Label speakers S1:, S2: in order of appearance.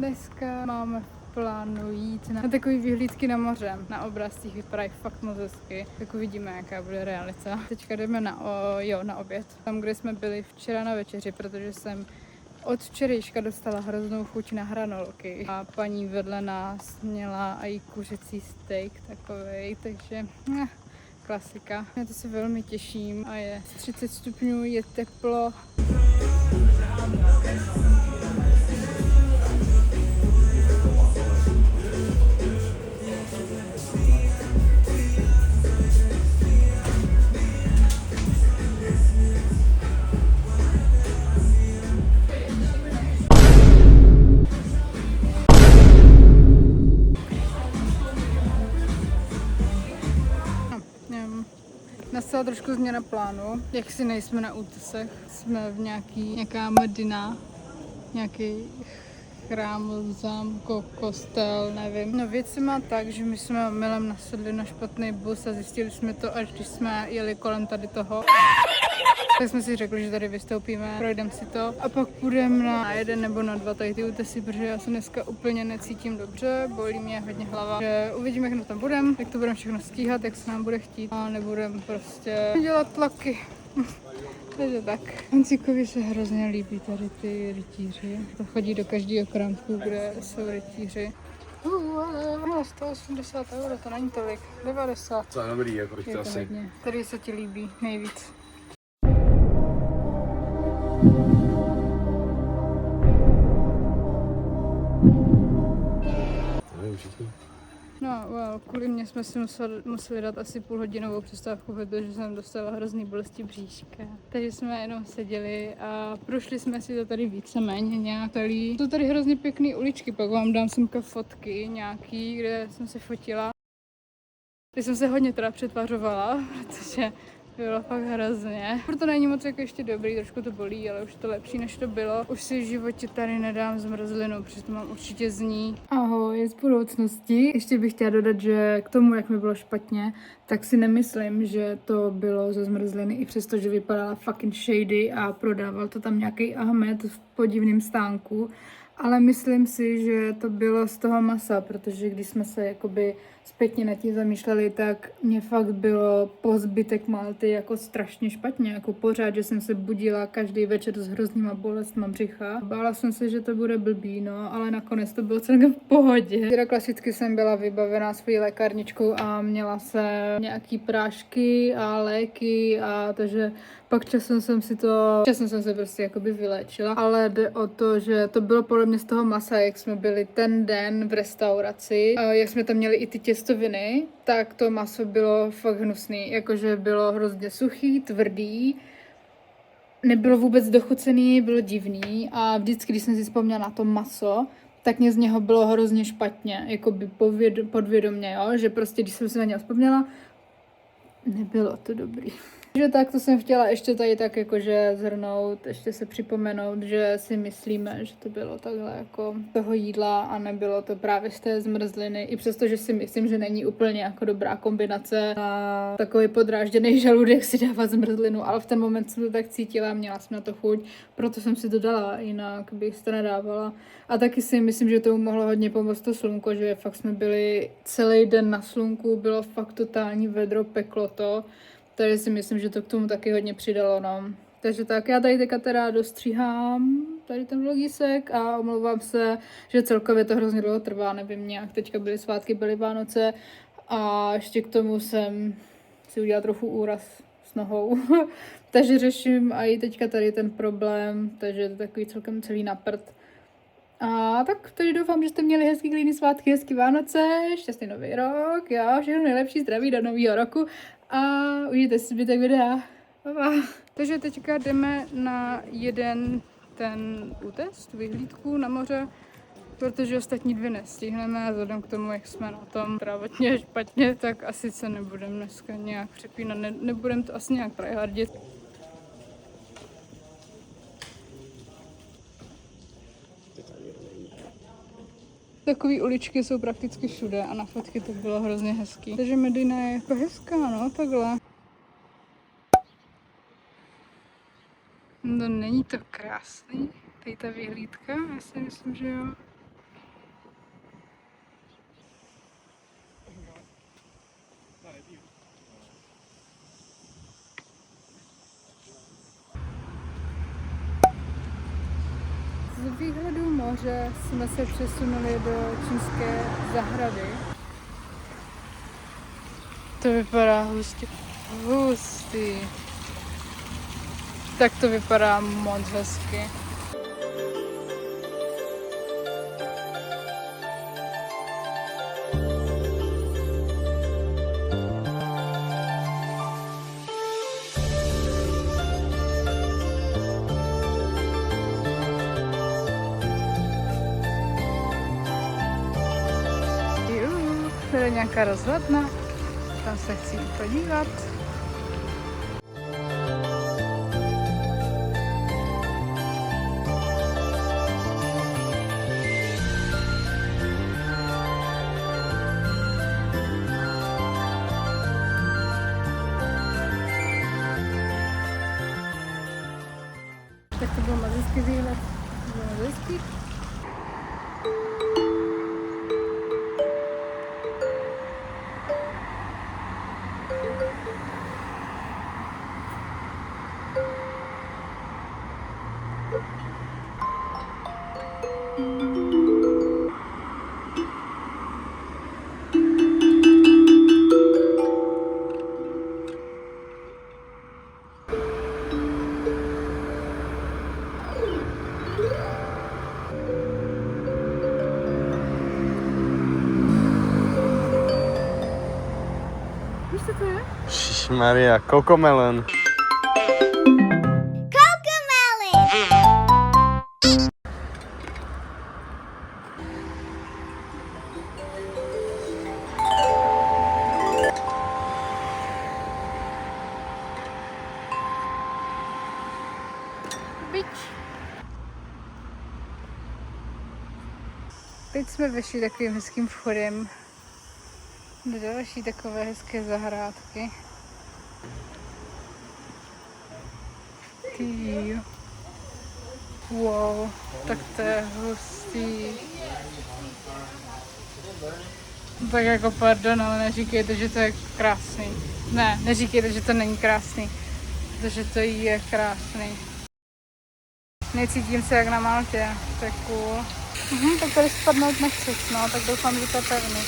S1: Dneska máme v plánu jít na takový vyhlídky na moře. Na obrázcích vypadají fakt moc hezky. Tak uvidíme, jaká bude realita. Teďka jdeme na oběd. Tam, kde jsme byli včera na večeři, protože jsem od včerejška dostala hroznou chuť na hranolky. A paní vedle nás měla i kuřecí steak takovej, takže klasika. Já to se velmi těším a je 30 stupňů, je teplo. Nastala trošku změna plánu, jak si nejsme na útesech, jsme v nějaká Medina, nějaký chrám, zámko, kostel, nevím. No věc se má tak, že my jsme milem nasedli na špatný bus a zjistili jsme to, až když jsme jeli kolem tady toho. Tak jsme si řekli, že tady vystoupíme, projdeme si to a pak půjdeme na 1 nebo na 2 tady ty útesy, protože já se dneska úplně necítím dobře, bolí mě hodně hlava. Že uvidíme, jak na tom budeme, jak to budeme všechno stíhat, jak se nám bude chtít a nebudeme prostě dělat tlaky. Takže tak. Hancíkovi se hrozně líbí tady ty rytíři. To chodí do každého krámku, kde jsou rytíři. Ale 180 euro, to není tolik. 90.
S2: To je dobrý, jako bych to asi.
S1: Hodně. Který se ti líbí nejvíc? No, kvůli mě jsme si museli dát asi půlhodinovou přestávku, protože jsem dostala hrozný bolesti bříška. Takže jsme jenom seděli a prošli jsme si to tady víceméně nějak celý. Jsou tady hrozně pěkné uličky, pak vám dám semka fotky nějaký, kde jsem se fotila. Teď jsem se hodně teda přetvařovala, protože bylo fakt hrozně. Proto není moc jako ještě dobrý, trošku to bolí, ale už to lepší, než to bylo. Už si v životě tady nedám zmrzlinu, protože to mám určitě z ní. Ahoj, z budoucnosti. Ještě bych chtěla dodat, že k tomu, jak mi bylo špatně, tak si nemyslím, že to bylo ze zmrzliny, i přesto, že vypadala fucking shady a prodával to tam nějaký Ahmed v podivném stánku. Ale myslím si, že to bylo z toho masa, protože když jsme se jakoby zpětně nad tím zamýšleli, tak mě fakt bylo po zbytek Malty jako strašně špatně, jako pořád, že jsem se budila každý večer s hroznýma bolestma břicha. Bála jsem se, že to bude blbý, no, ale nakonec to bylo celkem v pohodě. Teda klasicky jsem byla vybavená svojí lékárničkou a měla se nějaký prášky a léky a takže pak časem jsem se prostě jakoby vyléčila, ale jde o to, že to bylo podle mě z toho masa, jak jsme byli ten den v restauraci, jak jsme tam měli i ty těstoviny, tak to maso bylo fakt hnusný, jakože bylo hrozně suchý, tvrdý, nebylo vůbec dochucený, bylo divný a vždycky, když jsem si vzpomněla na to maso, tak mě z něho bylo hrozně špatně, jakoby podvědomě, jo? Že prostě, když jsem si na něho vzpomněla, nebylo to dobrý. Takže tak to jsem chtěla ještě tady tak jakože zhrnout, ještě se připomenout, že si myslíme, že to bylo takhle jako toho jídla a nebylo to právě z té zmrzliny, i přesto, že si myslím, že není úplně jako dobrá kombinace na takový podrážděný žaludek si dávat zmrzlinu, ale v ten moment jsem to tak cítila, měla jsem na to chuť, proto jsem si to dala, jinak bych to nedávala. A taky si myslím, že tomu mohlo hodně pomoct to slunko, že fakt jsme byli celý den na slunku, bylo fakt totální vedro, peklo to. Takže si myslím, že to k tomu taky hodně přidalo, no. Takže tak, já tady teďka teda dostříhám tady ten vlogisek a omlouvám se, že celkově to hrozně dlouho trvá, nevím nějak, teďka byly svátky, byly Vánoce a ještě k tomu jsem si udělala trochu úraz s nohou. Takže řeším i teďka tady ten problém, takže je to takový celkem celý na prd. A tak tady doufám, že jste měli hezký klidný svátky, hezký Vánoce, šťastný nový rok, jo, všechno nejlepší zdraví do nového roku a užijte si zbytek videa. Takže teďka jdeme na jeden ten útes, tu vyhlídku na moře, protože ostatní 2 nestihneme a vzhledem k tomu, jak jsme na tom zdravotně špatně, tak asi se nebudeme dneska nějak přepínat, nebudeme to asi nějak tryhardit. Takové uličky jsou prakticky všude a na fotky to bylo hrozně hezký. Takže Medina je jako hezká, no, takhle. No není to krásný, tady ta vyhlídka, já si myslím, že jo. výhledu moře jsme se přesunuli do čínské zahrady. To vypadá hustě. Hustý. Tak to vypadá moc hezky. Tady je nějaká rozhledna, tam se chci podívat. Tak to byl moc hezký výhled, to bylo moc hezký. Víš, co to je?
S2: Ježišmarja, Cocomelon.
S1: Teď jsme vyšli takovým hezkým vchodem do další takové hezké zahrádky. Ty. Wow, tak to je hustý. Tak jako pardon, ale neříkejte, že to je krásný. Ne, neříkejte, že to není krásný, protože to je krásný. Necítím se jak na Maltě, to je cool. Tak tady spadnout nechceš, no, tak doufám, že to je pevný.